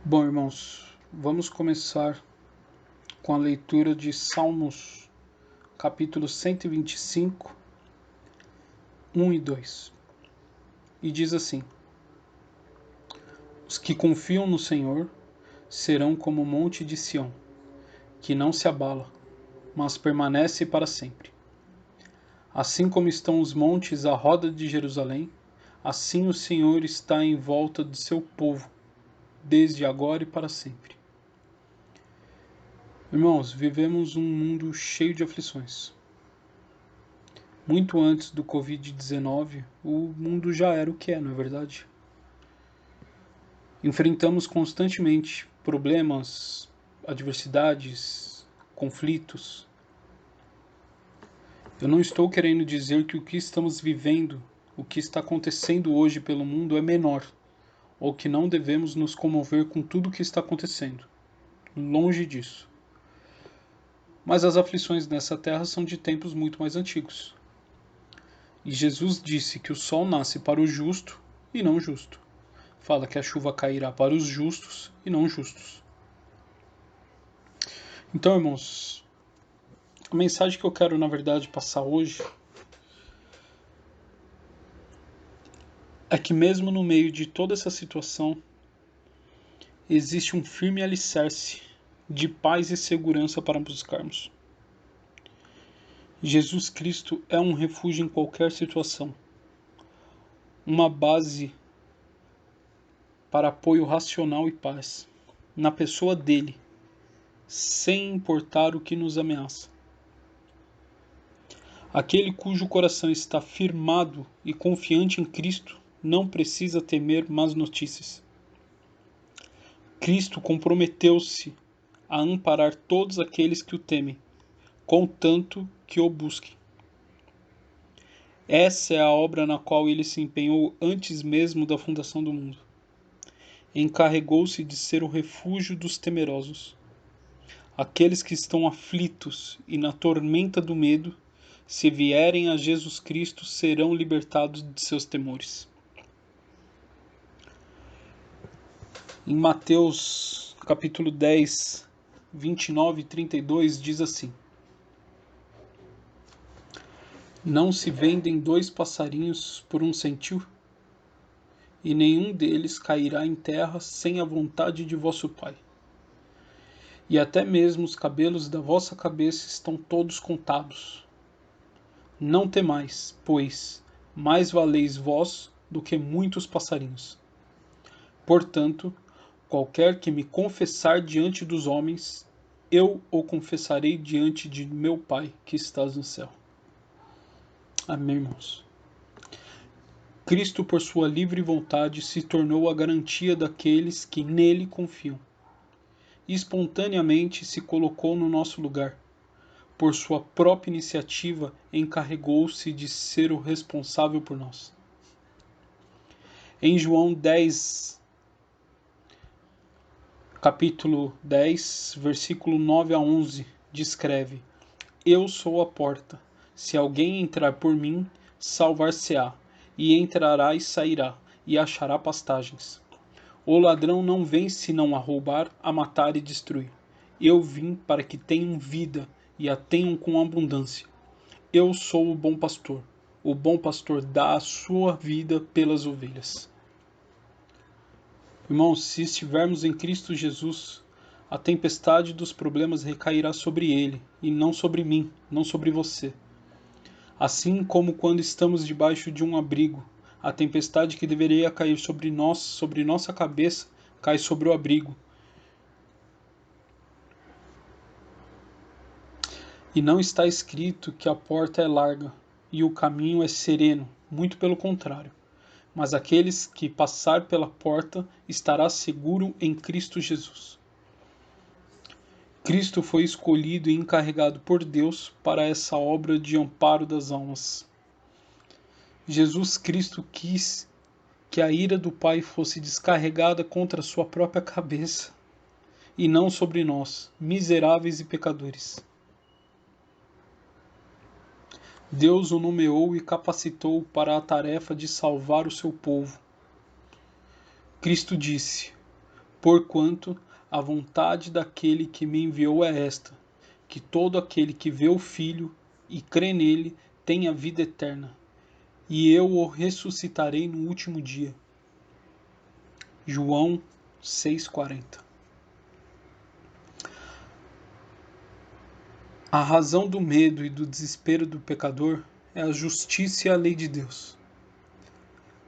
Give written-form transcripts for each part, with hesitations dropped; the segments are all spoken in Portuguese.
Bom, irmãos, vamos começar com a leitura de Salmos, capítulo 125, 1 e 2. E diz assim: Os que confiam no Senhor serão como o monte de Sião, que não se abala, mas permanece para sempre. Assim como estão os montes à roda de Jerusalém, assim o Senhor está em volta de seu povo, desde agora e para sempre. Irmãos, vivemos um mundo cheio de aflições. Muito antes do Covid-19, o mundo já era o que é, não é verdade? Enfrentamos constantemente problemas, adversidades, conflitos. Eu não estou querendo dizer que o que estamos vivendo, o que está acontecendo hoje pelo mundo é menor, ou que não devemos nos comover com tudo o que está acontecendo. Longe disso. Mas as aflições nessa terra são de tempos muito mais antigos. E Jesus disse que o sol nasce para o justo e não o justo. Fala que a chuva cairá para os justos e não justos. Então, irmãos, a mensagem que eu quero, na verdade, passar hoje é que mesmo no meio de toda essa situação, existe um firme alicerce de paz e segurança para buscarmos. Jesus Cristo é um refúgio em qualquer situação, uma base para apoio racional e paz, na pessoa dele, sem importar o que nos ameaça. Aquele cujo coração está firmado e confiante em Cristo não precisa temer más notícias. Cristo comprometeu-se a amparar todos aqueles que o temem, contanto que o busquem. Essa é a obra na qual ele se empenhou antes mesmo da fundação do mundo. Encarregou-se de ser o refúgio dos temerosos. Aqueles que estão aflitos e na tormenta do medo, se vierem a Jesus Cristo, serão libertados de seus temores. Em Mateus capítulo 10, 29 e 32 diz assim: Não se vendem 2 passarinhos por 1 centil? E nenhum deles cairá em terra sem a vontade de vosso Pai. E até mesmo os cabelos da vossa cabeça estão todos contados. Não temais, pois, mais valeis vós do que muitos passarinhos. Portanto, qualquer que me confessar diante dos homens, eu o confessarei diante de meu Pai que estás no céu. Amém, irmãos. Cristo, por sua livre vontade, se tornou a garantia daqueles que nele confiam. Espontaneamente se colocou no nosso lugar. Por sua própria iniciativa, encarregou-se de ser o responsável por nós. Em João 10, capítulo 10, versículo 9 a 11, descreve: Eu sou a porta. Se alguém entrar por mim, salvar-se-á, e entrará e sairá, e achará pastagens. O ladrão não vem senão a roubar, a matar e destruir. Eu vim para que tenham vida, e a tenham com abundância. Eu sou o bom pastor. O bom pastor dá a sua vida pelas ovelhas. Irmãos, se estivermos em Cristo Jesus, a tempestade dos problemas recairá sobre ele, e não sobre mim, não sobre você. Assim como quando estamos debaixo de um abrigo, a tempestade que deveria cair sobre nós, sobre nossa cabeça, cai sobre o abrigo. E não está escrito que a porta é larga e o caminho é sereno, muito pelo contrário. Mas aqueles que passar pela porta estará seguro em Cristo Jesus. Cristo foi escolhido e encarregado por Deus para essa obra de amparo das almas. Jesus Cristo quis que a ira do Pai fosse descarregada contra sua própria cabeça, e não sobre nós, miseráveis e pecadores. Deus o nomeou e capacitou para a tarefa de salvar o seu povo. Cristo disse: Porquanto a vontade daquele que me enviou é esta, que todo aquele que vê o Filho e crê nele tenha vida eterna, e eu o ressuscitarei no último dia. João 6,40. A razão do medo e do desespero do pecador é a justiça e a lei de Deus.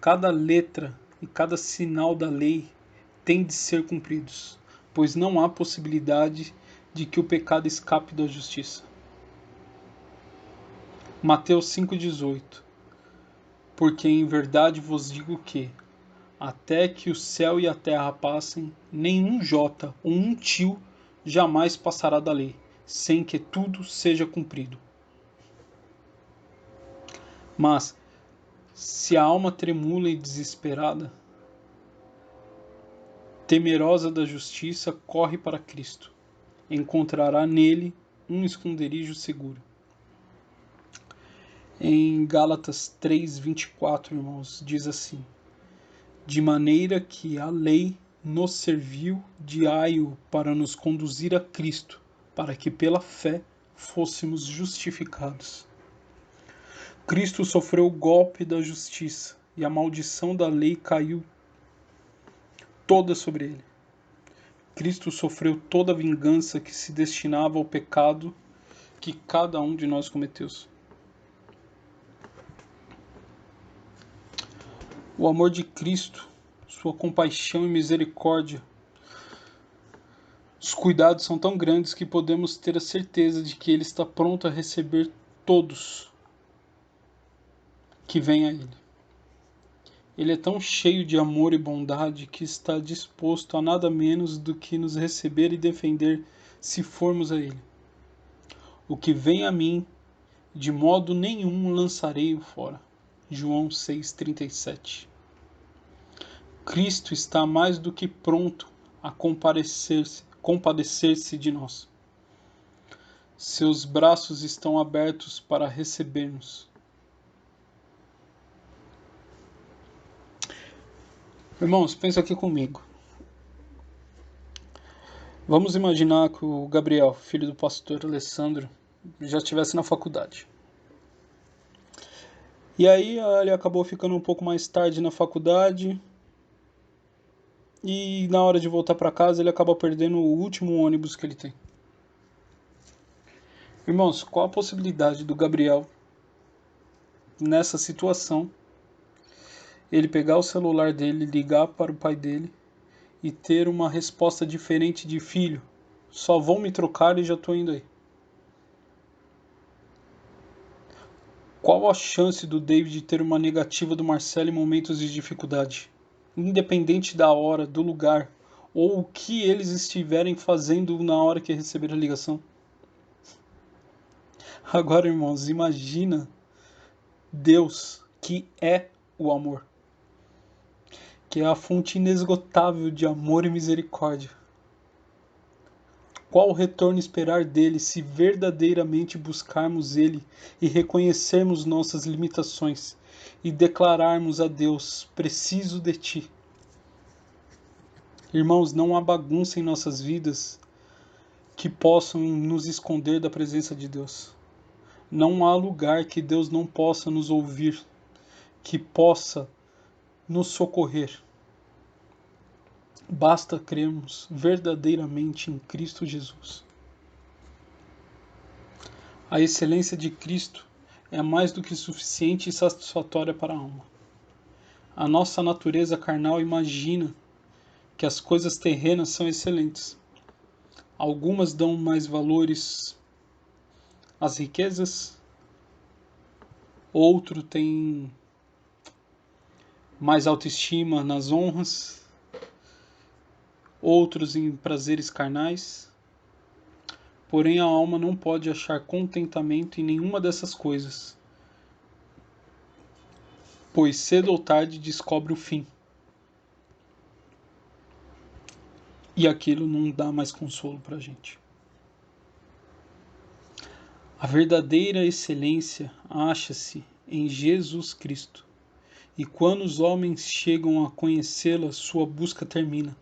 Cada letra e cada sinal da lei tem de ser cumpridos, pois não há possibilidade de que o pecado escape da justiça. Mateus 5,18. Porque em verdade vos digo que, até que o céu e a terra passem, nenhum jota ou um tio jamais passará da lei, sem que tudo seja cumprido. Mas, se a alma tremula e desesperada, temerosa da justiça, corre para Cristo, encontrará nele um esconderijo seguro. Em Gálatas 3:24, irmãos, diz assim: de maneira que a lei nos serviu de aio para nos conduzir a Cristo, para que pela fé fôssemos justificados. Cristo sofreu o golpe da justiça e a maldição da lei caiu toda sobre ele. Cristo sofreu toda a vingança que se destinava ao pecado que cada um de nós cometeu. O amor de Cristo, sua compaixão e misericórdia, os cuidados são tão grandes que podemos ter a certeza de que Ele está pronto a receber todos que vêm a Ele. Ele é tão cheio de amor e bondade que está disposto a nada menos do que nos receber e defender se formos a Ele. O que vem a mim, de modo nenhum lançarei-o fora. João 6,37. Cristo está mais do que pronto a compadecer-se de nós. Seus braços estão abertos para receber-nos. Irmãos, pensa aqui comigo. Vamos imaginar que o Gabriel, filho do pastor Alessandro, já estivesse na faculdade. E aí ele acabou ficando um pouco mais tarde na faculdade. E na hora de voltar para casa ele acaba perdendo o último ônibus que ele tem. Irmãos, qual a possibilidade do Gabriel, nessa situação, ele pegar o celular dele, ligar para o pai dele e ter uma resposta diferente de: filho, só vão me trocar e já estou indo aí? Qual a chance do David ter uma negativa do Marcelo em momentos de dificuldade? Independente da hora, do lugar, ou o que eles estiverem fazendo na hora que receberam a ligação. Agora, irmãos, imagina Deus, que é o amor, que é a fonte inesgotável de amor e misericórdia. Qual o retorno esperar dele se verdadeiramente buscarmos ele e reconhecermos nossas limitações e declararmos a Deus: preciso de ti? Irmãos, não há bagunça em nossas vidas que possam nos esconder da presença de Deus. Não há lugar que Deus não possa nos ouvir, que possa nos socorrer. Basta crermos verdadeiramente em Cristo Jesus. A excelência de Cristo é mais do que suficiente e satisfatória para a alma. A nossa natureza carnal imagina que as coisas terrenas são excelentes. Algumas dão mais valores às riquezas, outro tem mais autoestima nas honras, outros em prazeres carnais. Porém, a alma não pode achar contentamento em nenhuma dessas coisas, pois cedo ou tarde descobre o fim. E aquilo não dá mais consolo para a gente. A verdadeira excelência acha-se em Jesus Cristo. E quando os homens chegam a conhecê-la, sua busca termina.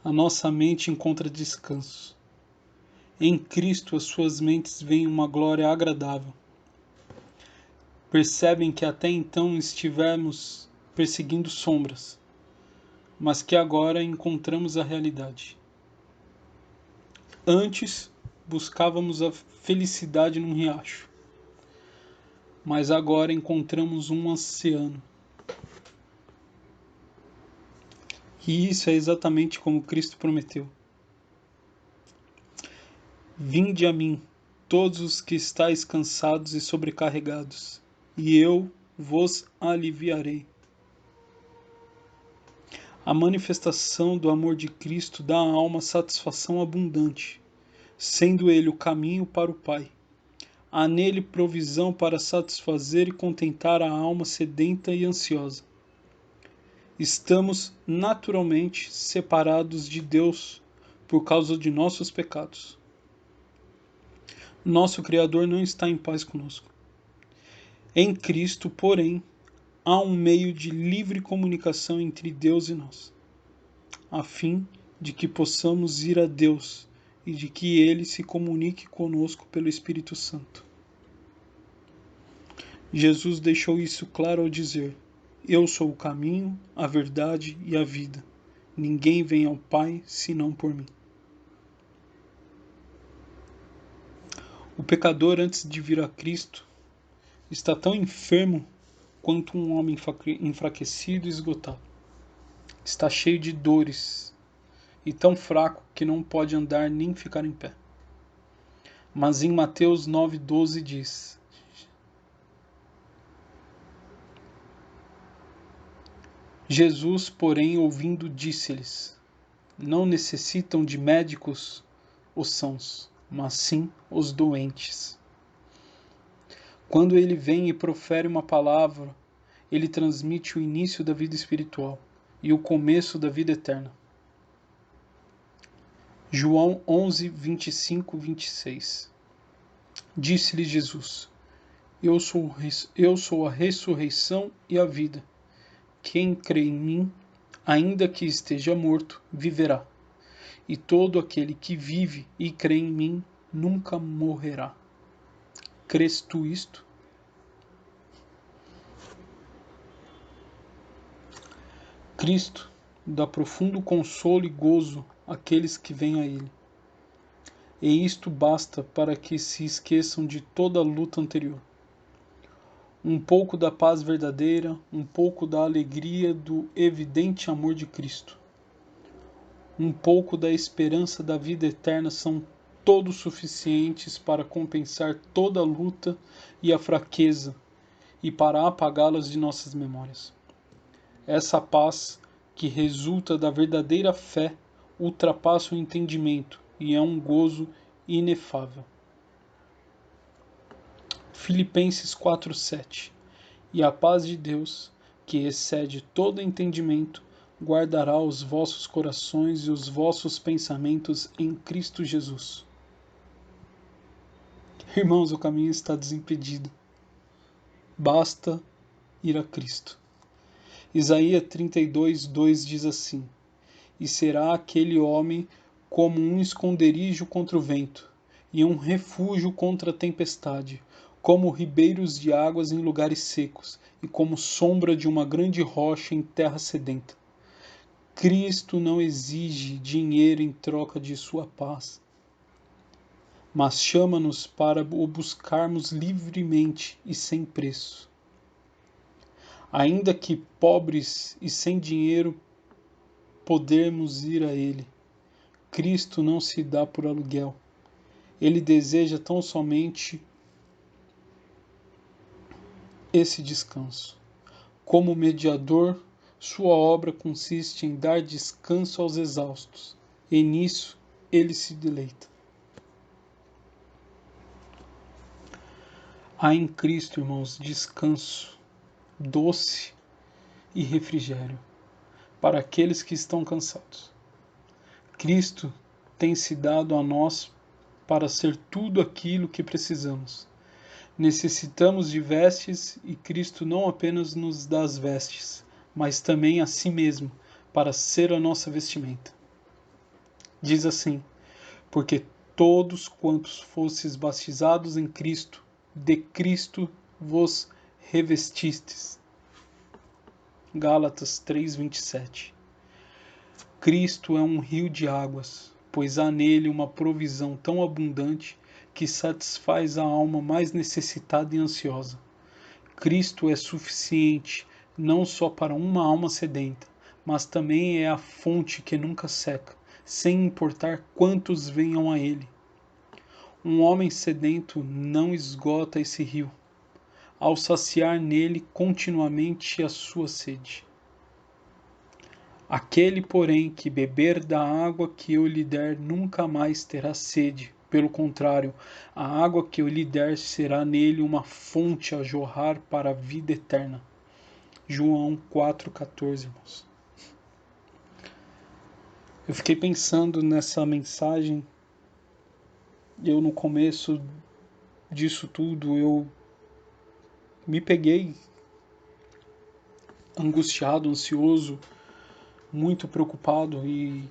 a nossa mente encontra descanso. Em Cristo, as suas mentes veem uma glória agradável. Percebem que até então estivemos perseguindo sombras, mas que agora encontramos a realidade. Antes, buscávamos a felicidade num riacho, mas agora encontramos um oceano. E isso é exatamente como Cristo prometeu. Vinde a mim, todos os que estáis cansados e sobrecarregados, e eu vos aliviarei. A manifestação do amor de Cristo dá à alma satisfação abundante, sendo ele o caminho para o Pai. Há nele provisão para satisfazer e contentar a alma sedenta e ansiosa. Estamos naturalmente separados de Deus por causa de nossos pecados. Nosso Criador não está em paz conosco. Em Cristo, porém, há um meio de livre comunicação entre Deus e nós, a fim de que possamos ir a Deus e de que Ele se comunique conosco pelo Espírito Santo. Jesus deixou isso claro ao dizer: Eu sou o caminho, a verdade e a vida. Ninguém vem ao Pai senão por mim. O pecador, antes de vir a Cristo, está tão enfermo quanto um homem enfraquecido e esgotado. Está cheio de dores e tão fraco que não pode andar nem ficar em pé. Mas em Mateus 9,12 diz: Jesus, porém, ouvindo, disse-lhes: Não necessitam de médicos os sãos, mas sim os doentes. Quando ele vem e profere uma palavra, ele transmite o início da vida espiritual e o começo da vida eterna. João 11, 25, 26. Disse-lhe Jesus: Eu sou a ressurreição e a vida. Quem crê em mim, ainda que esteja morto, viverá. E todo aquele que vive e crê em mim nunca morrerá. Crês tu isto? Cristo dá profundo consolo e gozo àqueles que vêm a Ele. E isto basta para que se esqueçam de toda a luta anterior. Um pouco da paz verdadeira, um pouco da alegria do evidente amor de Cristo, um pouco da esperança da vida eterna são todos suficientes para compensar toda a luta e a fraqueza e para apagá-las de nossas memórias. Essa paz, que resulta da verdadeira fé, ultrapassa o entendimento e é um gozo inefável. Filipenses 4:7. E a paz de Deus, que excede todo entendimento, guardará os vossos corações e os vossos pensamentos em Cristo Jesus. Irmãos, o caminho está desimpedido. Basta ir a Cristo. Isaías 32:2 diz assim: E será aquele homem como um esconderijo contra o vento, e um refúgio contra a tempestade, como ribeiros de águas em lugares secos, e como sombra de uma grande rocha em terra sedenta. Cristo não exige dinheiro em troca de sua paz, mas chama-nos para o buscarmos livremente e sem preço. Ainda que pobres e sem dinheiro, podemos ir a Ele. Cristo não se dá por aluguel. Ele deseja tão somente esse descanso. Como mediador, sua obra consiste em dar descanso aos exaustos, e nisso ele se deleita. Há em Cristo, irmãos, descanso, doce e refrigério para aqueles que estão cansados. Cristo tem se dado a nós para ser tudo aquilo que precisamos. Necessitamos de vestes e Cristo não apenas nos dá as vestes, mas também a si mesmo, para ser a nossa vestimenta. Diz assim: porque todos quantos fostes batizados em Cristo, de Cristo vos revestistes. Gálatas 3:27. Cristo é um rio de águas, pois há nele uma provisão tão abundante que satisfaz a alma mais necessitada e ansiosa. Cristo é suficiente não só para uma alma sedenta, mas também é a fonte que nunca seca, sem importar quantos venham a ele. Um homem sedento não esgota esse rio, ao saciar nele continuamente a sua sede. Aquele, porém, que beber da água que eu lhe der nunca mais terá sede. Pelo contrário, a água que eu lhe der será nele uma fonte a jorrar para a vida eterna. João 4,14, irmãos. Eu fiquei pensando nessa mensagem. Eu, no começo disso tudo, eu me peguei angustiado, ansioso, muito preocupado e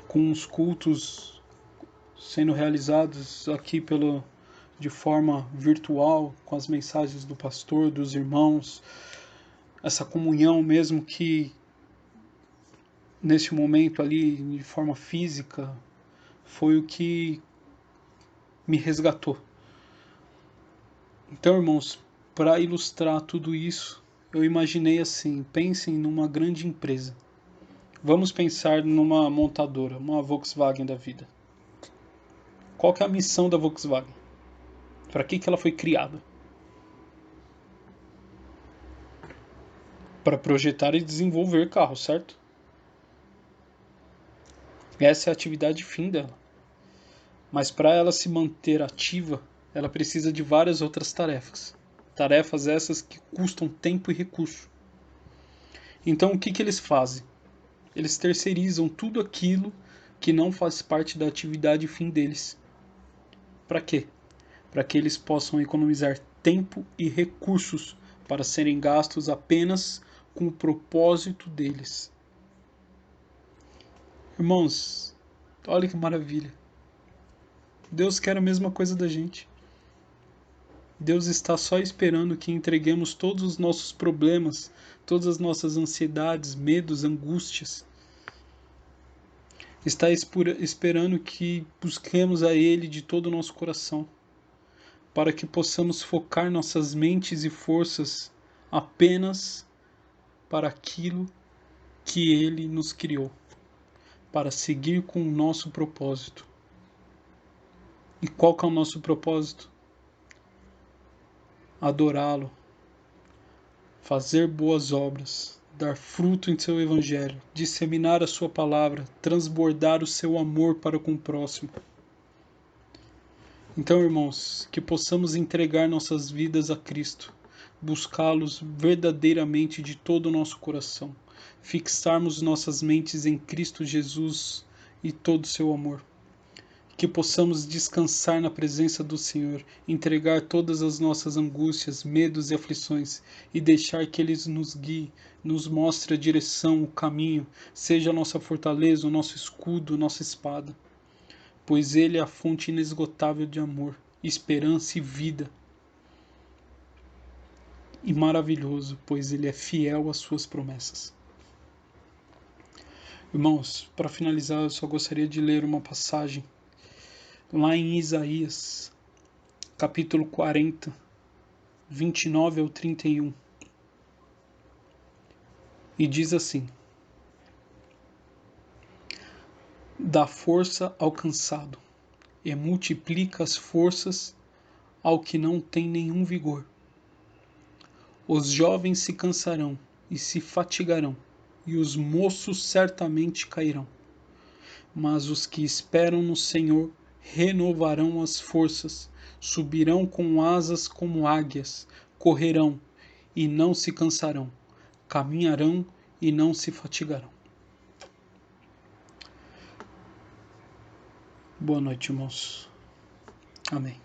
com os cultos sendo realizados aqui de forma virtual, com as mensagens do pastor, dos irmãos, essa comunhão mesmo que nesse momento ali, de forma física, foi o que me resgatou. Então, irmãos, para ilustrar tudo isso, eu imaginei assim, pensem numa grande empresa. Vamos pensar numa montadora, uma Volkswagen da vida. Qual que é a missão da Volkswagen? Para que ela foi criada? Para projetar e desenvolver carros, certo? Essa é a atividade fim dela. Mas para ela se manter ativa, ela precisa de várias outras tarefas. Tarefas essas que custam tempo e recurso. Então o que eles fazem? Eles terceirizam tudo aquilo que não faz parte da atividade fim deles. Para quê? Para que eles possam economizar tempo e recursos para serem gastos apenas com o propósito deles. Irmãos, olha que maravilha. Deus quer a mesma coisa da gente. Deus está só esperando que entreguemos todos os nossos problemas, todas as nossas ansiedades, medos, angústias. Está esperando que busquemos a Ele de todo o nosso coração, para que possamos focar nossas mentes e forças apenas para aquilo que Ele nos criou, para seguir com o nosso propósito. E qual que é o nosso propósito? Adorá-lo, fazer boas obras, dar fruto em seu evangelho, disseminar a sua palavra, transbordar o seu amor para com o próximo. Então, irmãos, que possamos entregar nossas vidas a Cristo, buscá-los verdadeiramente de todo o nosso coração, fixarmos nossas mentes em Cristo Jesus e todo o seu amor. Que possamos descansar na presença do Senhor, entregar todas as nossas angústias, medos e aflições e deixar que Ele nos guie, nos mostre a direção, o caminho, seja a nossa fortaleza, o nosso escudo, nossa espada. Pois Ele é a fonte inesgotável de amor, esperança e vida. E maravilhoso, pois Ele é fiel às suas promessas. Irmãos, para finalizar, eu só gostaria de ler uma passagem lá em Isaías, capítulo 40, 29 ao 31. E diz assim: dá força ao cansado, e multiplica as forças ao que não tem nenhum vigor. Os jovens se cansarão e se fatigarão, e os moços certamente cairão. Mas os que esperam no Senhor renovarão as forças, subirão com asas como águias, correrão e não se cansarão, caminharão e não se fatigarão. Boa noite, irmãos. Amém.